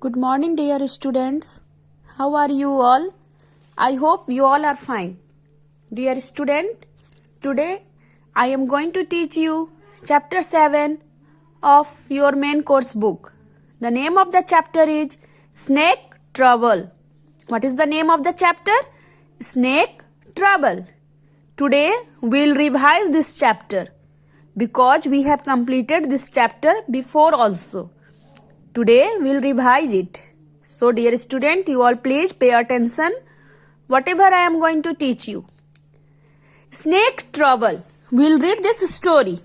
Good morning, dear students. How are you all? I hope you all are fine. Dear student, today I am going to teach you chapter 7 of your main course book. The name of the chapter is Snake Trouble. What is the name of the chapter? Snake Trouble. Today we will revise this chapter because we have completed this chapter before also. Today we will revise it. So dear student, you all please pay attention whatever I am going to teach you. Snake Trouble. We will read this story.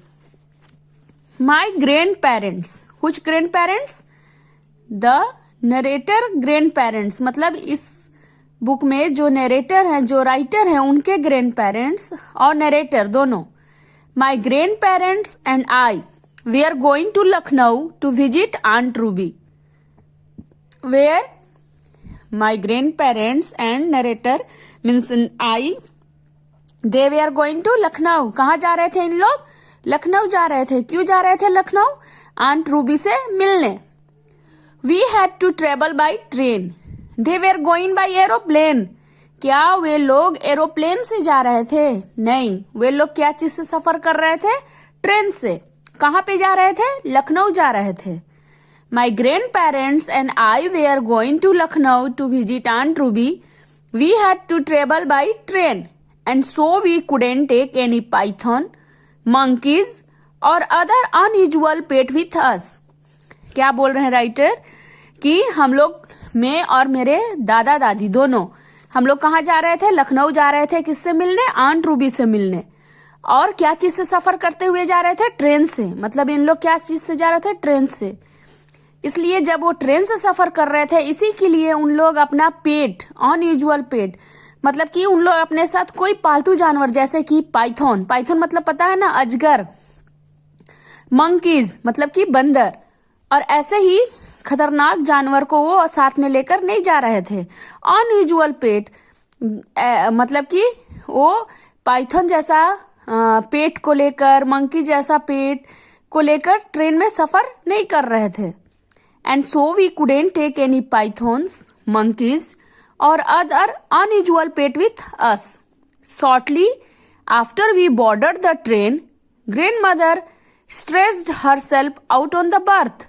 My grandparents. Which grandparents? The narrator grandparents. मतलब इस book में जो narrator हैं, जो writer हैं, उनके grandparents और narrator दोनों. My grandparents and I, we are going to Lucknow to visit Aunt Ruby. Where? My grandparents and narrator means I, they were going to Lucknow. कहाँ जा रहे थे इन लोग? लखनऊ जा रहे थे. क्यों जा रहे थे लखनऊ? आंट रूबी से मिलने. We had to travel by train. They were going by aeroplane. क्या वे लोग एरोप्लेन से जा रहे थे? नहीं, वे लोग क्या चीज से सफर कर रहे थे? ट्रेन से. कहाँ पे जा रहे थे? लखनऊ जा रहे थे. My grandparents and I were going to Lucknow to visit Aunt Ruby. We had to travel by train and so we couldn't take any python, monkeys or other unusual pet with us. क्या बोल रहे हैं writer? कि हम लोग, मैं और मेरे दादा दादी दोनों, हम लोग कहाँ जा रहे थे? लखनऊ जा रहे थे. किससे मिलने? आंट रूबी से मिलने. और क्या चीज से सफर करते हुए जा रहे थे? ट्रेन से. मतलब इन लोग क्या चीज से जा रहे थे? ट्रेन से. इसलिए जब वो ट्रेन से सफर कर रहे थे, इसी के लिए उन लोग अपना पेट, अनयूजुअल पेट, मतलब कि उन लोग अपने साथ कोई पालतू जानवर जैसे कि पाइथन, पाइथन मतलब पता है ना, अजगर, मंकीज मतलब कि बंदर, और ऐसे ही खतरनाक जानवर को वो साथ में लेकर नहीं जा रहे थे. अनयूजुअल पेट मतलब कि वो पाइथन जैसा पेट को लेकर, मंकी जैसा पेट को लेकर ट्रेन में सफर नहीं कर रहे थे. And so we couldn't take any pythons, monkeys और other unusual pet with us. Shortly after we boarded the train, grandmother stressed herself out on the berth.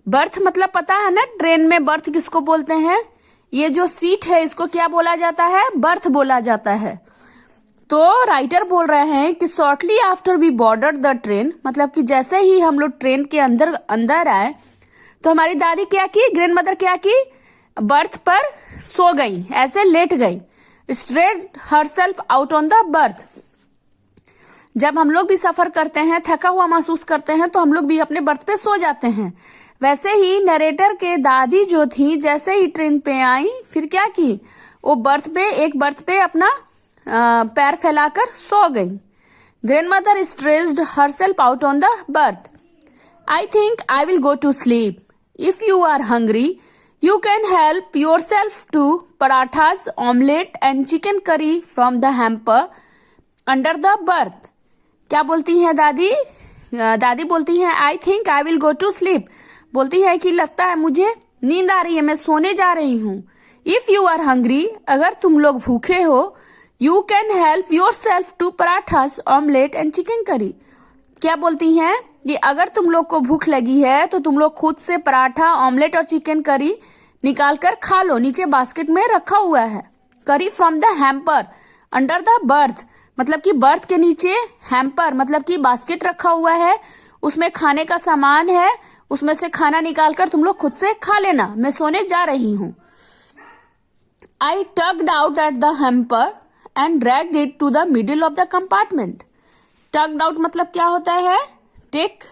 Berth मतलब पता है ना, ट्रेन में बर्थ किसको बोलते हैं? ये जो सीट है इसको क्या बोला जाता है? बर्थ बोला जाता है. तो राइटर बोल रहे हैं कि shortly after we boarded the train, मतलब कि जैसे ही हम लोग ट्रेन के अंदर आए तो हमारी दादी क्या की, ग्रैंडमदर क्या की, बर्थ पर सो गई, ऐसे लेट गई. Stressed herself out on the birth. जब हम लोग भी सफर करते हैं, थका हुआ महसूस करते हैं, तो हम लोग भी अपने बर्थ पे सो जाते हैं. वैसे ही नरेटर के दादी जो थी, जैसे ही ट्रेन पे आई, फिर क्या की, वो एक बर्थ पे अपना पैर फैलाकर सो गई. Grandmother stressed herself out on the berth. I think I will go to sleep. If you are hungry you can help yourself to parathas, omelette and chicken curry from the hamper under the berth. क्या बोलती है दादी? दादी बोलती है I think I will go to sleep. बोलती है कि लगता है मुझे नींद आ रही है, मैं सोने जा रही हूँ. इफ यू आर हंग्री, अगर तुम लोग भूखे हो, you can help yourself to parathas, omelette and chicken curry. क्या बोलती हैं कि अगर तुम लोग को भूख लगी है तो तुम लोग खुद से पराठा, ऑमलेट और चिकन करी निकाल कर खा लो. नीचे बास्केट में रखा हुआ है. करी from the hamper under the birth, मतलब कि बर्थ के नीचे हैम्पर मतलब कि बास्केट रखा हुआ है, उसमें खाने का सामान है, उसमें से खाना निकालकर तुम लोग खुद से खा लेना, मैं सोने जा रही हूं. I tugged out at the hamper and dragged it to the middle of the compartment. Tugged out मतलब क्या होता है? Take.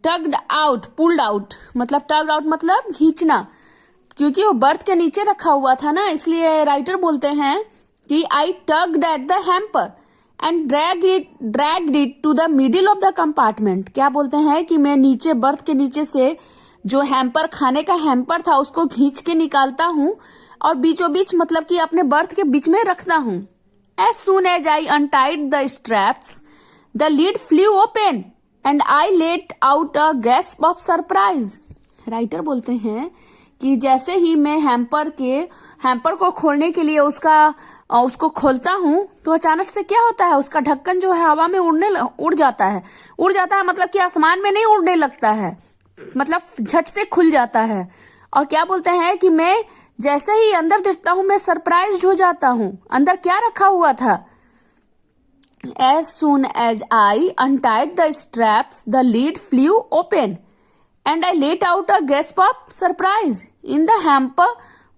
Tugged out, pulled out, मतलब टग्ड आउट मतलब खींचना. क्योंकि वो बर्थ के नीचे रखा हुआ था ना, इसलिए राइटर बोलते हैं कि I tugged at the hamper and dragged it to the middle of the compartment. क्या बोलते हैं कि मैं नीचे बर्थ के नीचे से जो हैम्पर, खाने का हैम्पर था, उसको खींच के निकालता हूँ और बीचों बीच मतलब कि अपने बर्थ के बीच में रखता हूँ. As soon as I untied the straps the lid flew open and I let out a gasp of surprise. Writer बोलते हैं कि जैसे ही मैं हैम्पर को खोलने के लिए उसको खोलता हूँ तो अचानक से क्या होता है, उसका ढक्कन जो है हवा में उड़ जाता है मतलब कि आसमान में नहीं उड़ने लगता है, मतलब झट से खुल जाता है। और क्या बोलते हैं कि मैं जैसे ही अंदर देखता हूँ मैं सरप्राइज हो जाता हूँ, अंदर क्या रखा हुआ था। As soon as I untied the straps, the lid flew open, and I let out a gasp of surprise. In the hamper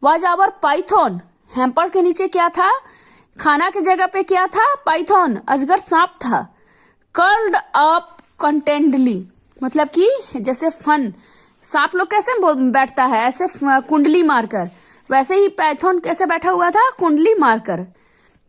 was our python. Hamper के नीचे क्या था, खाना की जगह पे क्या था, पाइथन, अजगर सांप था। कर्ल्ड अप कंटेंटली, मतलब कि जैसे फन, सांप लोग कैसे बैठता है ऐसे कुंडली मारकर, वैसे ही पाइथन कैसे बैठा हुआ था, कुंडली मारकर।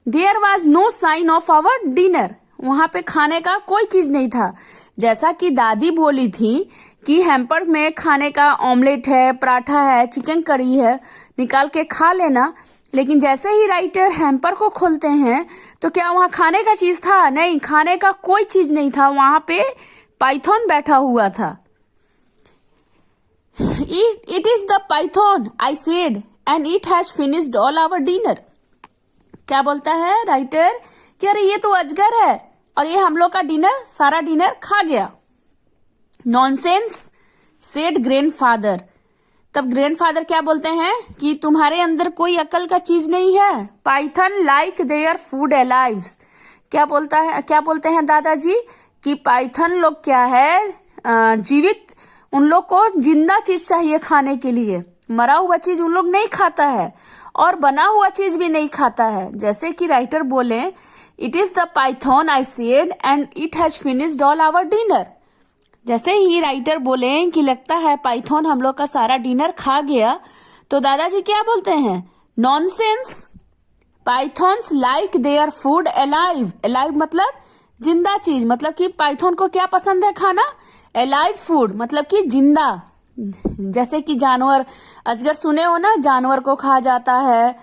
There was no sign of our dinner, वहां पे खाने का कोई चीज नहीं था। जैसा कि दादी बोली थी कि हैम्पर में खाने का ऑमलेट है, पराठा है, चिकन करी है, निकाल के खा लेना, लेकिन जैसे ही राइटर हैम्पर को खोलते हैं तो क्या वहां खाने का चीज था? नहीं, खाने का कोई चीज नहीं था, वहां पे पाइथन बैठा हुआ था। It is the python I said and it has finished all our dinner. क्या बोलता है राइटर कि अरे ये तो अजगर है और ये हम लोग का सारा डिनर खा गया। Nonsense said grandfather. तब ग्रैंडफादर क्या बोलते हैं कि तुम्हारे अंदर कोई अकल का चीज नहीं है। Python like their food alives. क्या बोलते हैं दादाजी कि पाइथन लोग क्या है, जीवित, उन लोग को जिंदा चीज चाहिए खाने के लिए, मरा हुआ चीज उन लोग नहीं खाता है और बना हुआ चीज भी नहीं खाता है। जैसे कि राइटर बोले it is the python I said and it has finished all our dinner. जैसे ही राइटर बोले कि लगता है पाइथन हम लोग का सारा डिनर खा गया, तो दादाजी क्या बोलते हैं, nonsense, pythons like their food alive. Alive मतलब जिंदा चीज, मतलब कि पाइथन को क्या पसंद है खाना, अलाइव फूड, मतलब कि जिंदा। जैसे कि जानवर, अजगर सुने हो ना, जानवर को खा जाता है,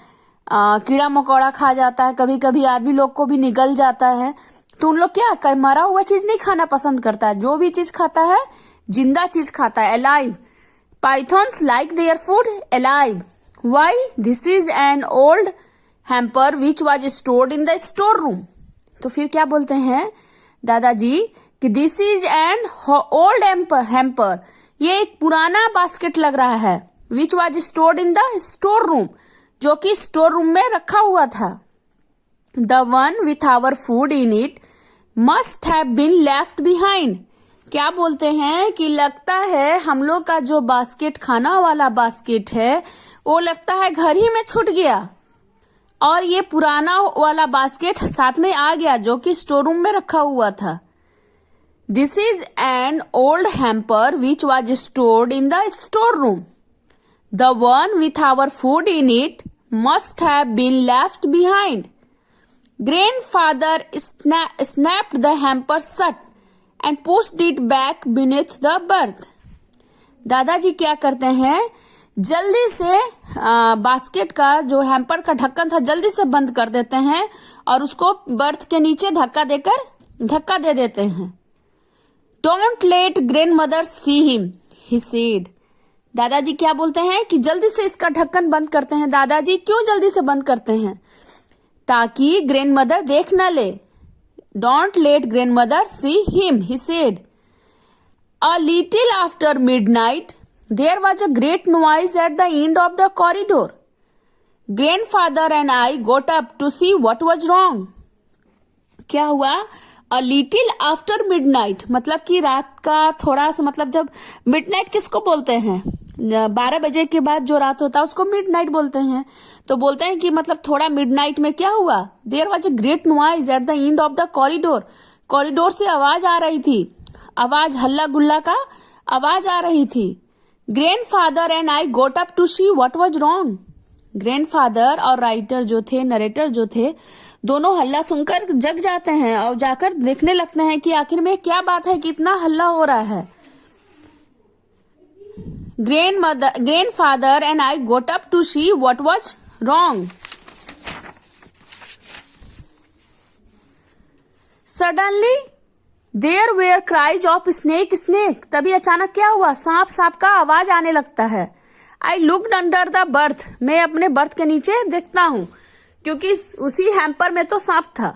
कीड़ा मकोड़ा खा जाता है, कभी कभी आदमी लोग को भी निगल जाता है। तो उन लोग क्या मरा हुआ चीज नहीं खाना पसंद करता है, जो भी चीज खाता है जिंदा चीज खाता है, alive. Pythons like their food alive. Why? This is an old hamper which was stored in the store room. तो फिर क्या बोलते हैं दादाजी कि this is an old hamper, ये एक पुराना बास्केट लग रहा है, which was stored in the store room, जो कि स्टोर रूम में रखा हुआ था। The one with our food in it must have been left behind. क्या बोलते हैं कि लगता है हम लोग का जो बास्केट, खाना वाला बास्केट है, वो लगता है घर ही में छूट गया और ये पुराना वाला बास्केट साथ में आ गया जो कि स्टोर रूम में रखा हुआ था। This is an old hamper which was stored in the store room. The one with our food in it must have been left behind. Grandfather snapped the hamper shut and pushed it back beneath the berth. दादाजी क्या करते हैं, जल्दी से basket का जो hamper का ढक्कन था जल्दी से बंद कर देते हैं और उसको बर्थ के नीचे धक्का दे देते हैं। Don't let grandmother see him, he said. दादाजी क्या बोलते हैं कि जल्दी से इसका ढक्कन बंद करते हैं। दादाजी क्यों जल्दी से बंद करते हैं? ताकि ग्रैंडमदर देख न ले। Don't let grandmother see him, he said. A little after midnight there was a great noise at the end of the corridor. Grandfather and I got up to see what was wrong. क्या हुआ? अ little after midnight, मतलब कि रात का थोड़ा सा, मतलब जब मिडनाइट किसको बोलते हैं, 12 बजे के बाद जो रात होता है उसको मिडनाइट बोलते हैं। तो बोलते हैं कि मतलब थोड़ा मिडनाइट में क्या हुआ, there was a great noise at the end of the corridor. Corridor से आवाज आ रही थी, आवाज, हल्ला गुल्ला का आवाज आ रही थी। Grandfather and I got up to see what was wrong. Grandfather और राइटर जो थे, नरेटर जो थे, दोनों हल्ला सुनकर जग जाते हैं और जाकर देखने लगते हैं कि आखिर में क्या बात है कि इतना हल्ला हो रहा है। Grandfather and I got up to see what was wrong. Suddenly, there were cries of snake snake, तभी अचानक क्या हुआ, सांप सांप का आवाज आने लगता है। I looked under the birth, मैं अपने बर्थ के नीचे देखता हूं, क्योंकि उसी हैम्पर में तो सांप था।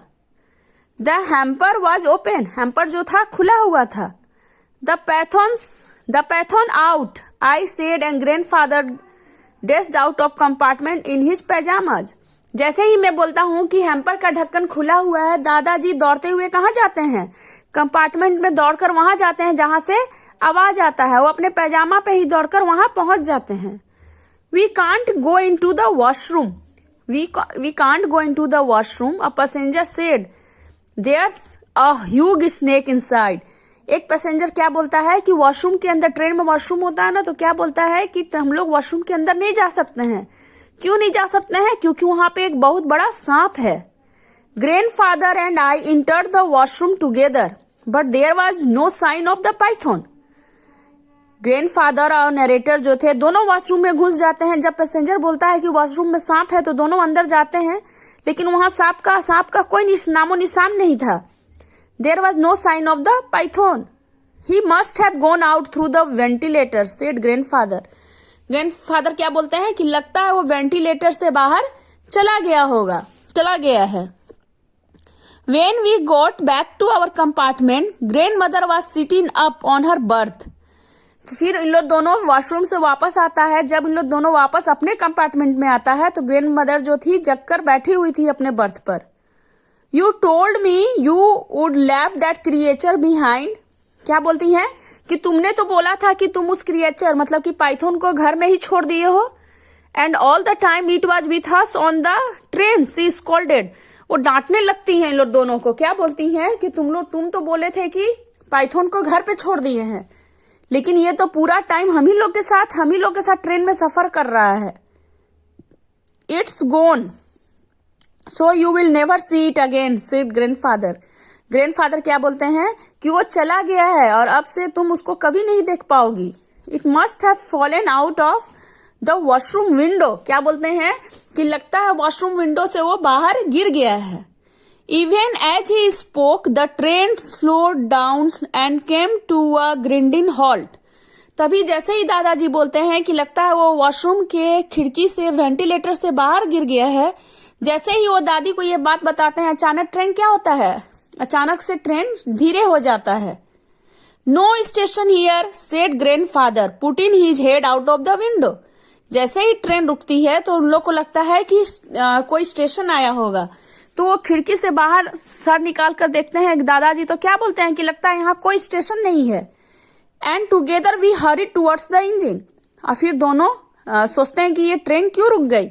The hamper was open, hamper जो था खुला हुआ था। The python out, I said, and grandfather dashed out of compartment in his pyjamas. जैसे ही मैं बोलता हूं कि हैम्पर का ढक्कन खुला हुआ है, दादाजी दौड़ते हुए कहाँ जाते हैं, कंपार्टमेंट में दौड़कर वहां जाते हैं जहां से आवाज आता है। वो अपने पैजामा पे ही दौड़कर वहां पहुंच जाते हैं। We can't go into the washroom, we can't go into the washroom, a passenger said, there's a huge snake inside. एक पैसेंजर क्या बोलता है कि वॉशरूम के अंदर, ट्रेन में वॉशरूम होता है ना, तो क्या बोलता है कि हम लोग वॉशरूम के अंदर नहीं जा सकते हैं। क्यों नहीं जा सकते हैं, क्योंकि वहां पे एक बहुत बड़ा सांप है। Grandfather and I entered the washroom together, but there was no sign of the python. Grandfather और नरेटर जो थे दोनों वॉशरूम में घुस जाते हैं। जब पैसेंजर बोलता है कि वॉशरूम में सांप है तो दोनों अंदर जाते हैं, लेकिन वहां सांप का कोई नामो निशान नहीं था। There was no sign of the python. He must have gone out through the ventilator, said grandfather. Grandfather क्या बोलते हैं कि लगता है वो वेंटिलेटर से बाहर चला गया है। When we got back to our compartment, grandmother was sitting up on her berth. तो फिर इन लोग दोनों वॉशरूम से वापस आता है। जब इन लोग दोनों वापस अपने कंपार्टमेंट में आता है तो ग्रैंड मदर जो थी जगकर बैठी हुई थी अपने बर्थ पर। You told me you would left that creature behind, क्या बोलती हैं कि तुमने तो बोला था कि तुम उस क्रिएचर मतलब कि पाइथन को घर में ही छोड़ दिए हो। And all the time it was with us on the train, she scolded. वो डांटने लगती हैं इन लोग दोनों को। क्या बोलती हैं कि तुम तो बोले थे कि पाइथन को घर पे छोड़ दिए हैं, लेकिन ये तो पूरा टाइम हम ही लोग के साथ ट्रेन में सफर कर रहा है। It's gonna so you will never see it again, said grandfather. Grandfather क्या बोलते हैं कि वो चला गया है और अब से तुम उसको कभी नहीं देख पाओगी। It must have fallen out of the washroom window, क्या बोलते हैं कि लगता है वॉशरूम विंडो से वो बाहर गिर गया है। Even as he spoke the train slowed down and came to a grinding halt. तभी जैसे ही दादाजी बोलते हैं कि लगता है वो वॉशरूम के खिड़की से, वेंटिलेटर से बाहर गिर गया है, जैसे ही वो दादी को ये बात बताते हैं अचानक ट्रेन क्या होता है, अचानक से ट्रेन धीरे हो जाता है। No station here, said grandfather putting his head out of the window. जैसे ही ट्रेन रुकती है तो उन लोग को लगता है कि कोई स्टेशन आया होगा, तो वो खिड़की से बाहर सर निकाल कर देखते हैं दादाजी, तो क्या बोलते हैं कि लगता है यहाँ कोई स्टेशन नहीं है। And together we hurried towards the engine. और फिर दोनों सोचते हैं कि ये ट्रेन क्यों रुक गई,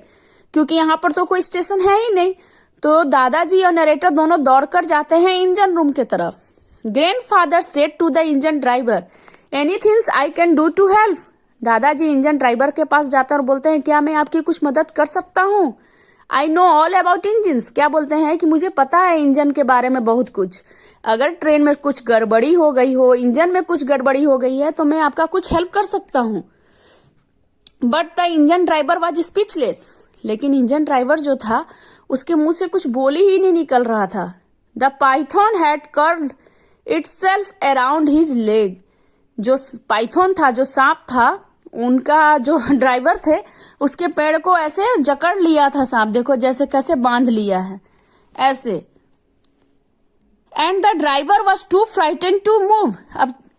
क्योंकि यहाँ पर तो कोई स्टेशन है ही नहीं। तो दादाजी और नरेटर दोनों दौड़कर जाते हैं इंजन रूम की तरफ। Grandfather said to the engine driver, anything I can do to help. दादाजी इंजन ड्राइवर के पास जाते हैं और बोलते हैं क्या मैं आपकी कुछ मदद कर सकता हूँ। I know all about engines, क्या बोलते हैं कि मुझे पता है इंजन के बारे में बहुत कुछ। अगर ट्रेन में कुछ गड़बड़ी हो गई हो, इंजन में कुछ गड़बड़ी हो गई है तो मैं आपका कुछ हेल्प कर सकता हूँ। But the engine driver was speechless, लेकिन इंजन ड्राइवर जो था उसके मुंह से कुछ बोली ही नहीं निकल रहा था। The Python had curved itself around his leg. जो पाइथन था, जो सांप था, उनका जो ड्राइवर थे उसके पैर को ऐसे जकड़ लिया था सांप, देखो जैसे कैसे बांध लिया है ऐसे। And the driver was too frighten to move.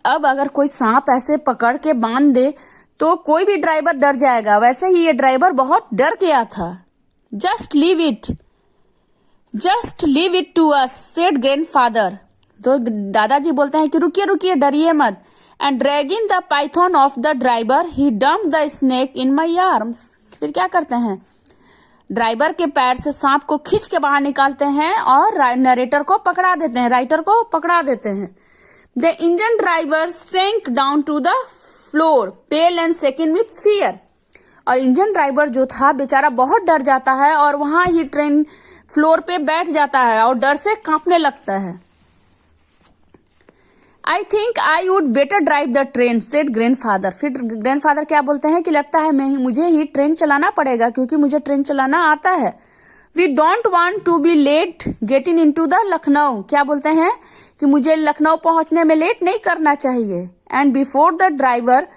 अब अगर कोई सांप ऐसे पकड़ के बांध दे तो कोई भी ड्राइवर डर जाएगा, वैसे ही ये ड्राइवर बहुत डर गया था। Just leave it to us, said grandfather. तो दादाजी बोलते हैं कि रुकिए रुकिए, डरिए मत। And dragging the python off the driver he dump the snake in my arms. फिर क्या करते हैं, ड्राइवर के पैर से सांप को खींच के बाहर निकालते हैं और नरेटर को पकड़ा देते हैं, राइटर को पकड़ा देते हैं। The engine driver sank down to the floor pale and shaking with fear. और इंजन ड्राइवर जो था बेचारा बहुत डर जाता है और वहां ही ट्रेन फ्लोर पे बैठ जाता है और डर से कांपने लगता है। I think I would better drive the train, said grandfather. फिर ग्रैंडफादर क्या बोलते हैं कि लगता है मुझे ही ट्रेन चलाना पड़ेगा क्योंकि मुझे ट्रेन चलाना आता है। We don't want to be late getting into the Lucknow. क्या बोलते हैं कि मुझे लखनऊ पहुंचने में लेट नहीं करना चाहिए। And before the driver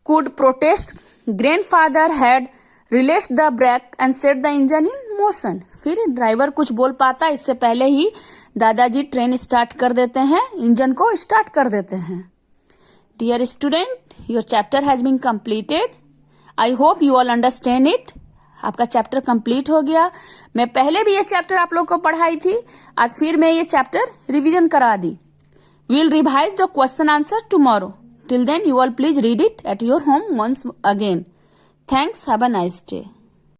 could protest, grandfather had released the brake and set the engine in motion. फिर ड्राइवर कुछ बोल पाता इससे पहले ही दादाजी ट्रेन स्टार्ट कर देते हैं, इंजन को स्टार्ट कर देते हैं। Dear student, your chapter has been completed. I hope you all understand it. आपका चैप्टर कंप्लीट हो गया। मैं पहले भी ये चैप्टर आप लोग को पढ़ाई थी, आज फिर मैं ये चैप्टर रिवीजन करा दी। We will revise the question answer tomorrow. Till then you all please read it at your home once again. Thanks. Have a nice day.